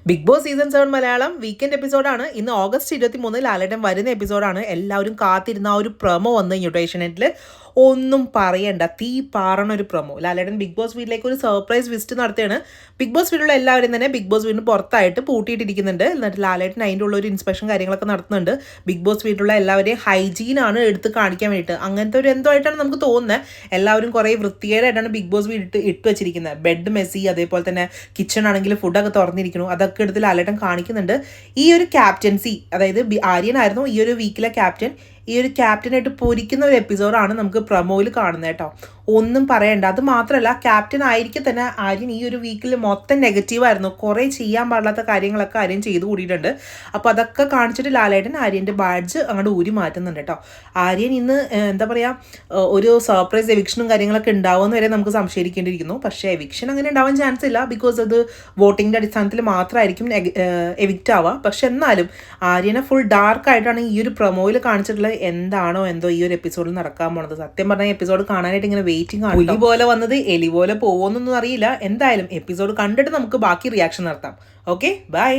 Big boss season 7 Malayalam weekend എപ്പിസോഡാണ്. ഇന്ന് August 23 ലാലേട്ടൻ വരുന്ന എപ്പിസോഡാണ്. എല്ലാവരും കാത്തിരുന്ന ആ ഒരു പ്രൊമോ വന്ന് ന്യൂട്രേഷനെറ്റിൽ ഒന്നും പറയണ്ട, തീ പാറണ ഒരു പ്രൊമോ. ലാലേട്ടൻ ബിഗ് ബോസ് വീട്ടിലേക്ക് ഒരു സർപ്രൈസ് വിസിറ്റ് നടത്തുകയാണ്. ബിഗ് ബോസ് വീട്ടിലുള്ള എല്ലാവരും തന്നെ ബിഗ് ബോസ് വീടിന് പുറത്തായിട്ട് പൂട്ടിയിട്ടിരിക്കുന്നുണ്ട്. എന്നിട്ട് ലാലേട്ടൻ അതിൻ്റെ ഉള്ള ഒരു ഇൻസ്പെക്ഷൻ കാര്യങ്ങളൊക്കെ നടത്തുന്നുണ്ട്. ബിഗ് ബോസ് വീട്ടിലുള്ള എല്ലാവരെയും ഹൈജീനാണ് എടുത്ത് കാണിക്കാൻ വേണ്ടിയിട്ട്. അങ്ങനത്തെ ഒരു എന്തോ ആയിട്ടാണ് നമുക്ക് തോന്നുന്നത്. എല്ലാവരും കുറേ വൃത്തികേടായിട്ടാണ് ബിഗ് ബോസ് വീട് ഇട്ട് വെച്ചിരിക്കുന്നത്. ബെഡ് മെസ്സി, അതേപോലെ തന്നെ കിച്ചൺ ആണെങ്കിൽ ഫുഡൊക്കെ തുറന്നിരിക്കുന്നു. അതൊക്കെ എടുത്ത് ലാലേട്ടൻ കാണിക്കുന്നുണ്ട്. ഈ ഒരു ക്യാപ്റ്റൻസി, അതായത് ആര്യനായിരുന്നു ഈ ഒരു വീക്കിലെ ക്യാപ്റ്റൻ. ഈ ഒരു ക്യാപ്റ്റനായിട്ട് പൊരിക്കുന്ന ഒരു എപ്പിസോഡാണ് നമുക്ക് പ്രൊമോയിൽ കാണുന്നത് കേട്ടോ. ഒന്നും പറയണ്ട. അത് മാത്രമല്ല, ക്യാപ്റ്റൻ ആയിരിക്കെ തന്നെ ആര്യൻ ഈ ഒരു വീക്കിൽ മൊത്തം നെഗറ്റീവായിരുന്നു. കുറേ ചെയ്യാൻ പാടില്ലാത്ത കാര്യങ്ങളൊക്കെ ആര്യൻ ചെയ്തു കൂടിയിട്ടുണ്ട്. അപ്പോൾ അതൊക്കെ കാണിച്ചിട്ട് ലാലേട്ടൻ ആര്യൻ്റെ ബാഡ്ജ് അങ്ങോട്ട് ഊരി മാറ്റുന്നുണ്ട് കേട്ടോ. ആര്യൻ ഇന്ന് എന്താ പറയുക, ഒരു സർപ്രൈസ് എവിക്ഷനും കാര്യങ്ങളൊക്കെ ഉണ്ടാവുമെന്ന് വരെ നമുക്ക് സംശയിക്കേണ്ടിയിരിക്കുന്നു. പക്ഷേ എവിക്ഷൻ അങ്ങനെ ഉണ്ടാവാൻ ചാൻസ് ഇല്ല. ബിക്കോസ് അത് വോട്ടിങ്ങിൻ്റെ അടിസ്ഥാനത്തിൽ മാത്രമായിരിക്കും എവിക്റ്റ് ആവുക. പക്ഷെ എന്നാലും ആര്യനെ ഫുൾ ഡാർക്കായിട്ടാണ് ഈ ഒരു പ്രൊമോയിൽ കാണിച്ചിട്ടുള്ളത്. എന്താണോ എന്തോ ഈ ഒരു എപ്പിസോഡിൽ നടക്കാൻ പോണത്. സത്യം പറഞ്ഞാൽ എപ്പിസോഡ് കാണാനായിട്ട് ഇങ്ങനെ വെയിറ്റിംഗ് ആണ്. പുലി പോലെ വന്നത് എലി പോലെ പോകുമെന്നൊന്നും അറിയില്ല. എന്തായാലും എപ്പിസോഡ് കണ്ടിട്ട് നമുക്ക് ബാക്കി റിയാക്ഷൻ നടത്താം. Okay, by.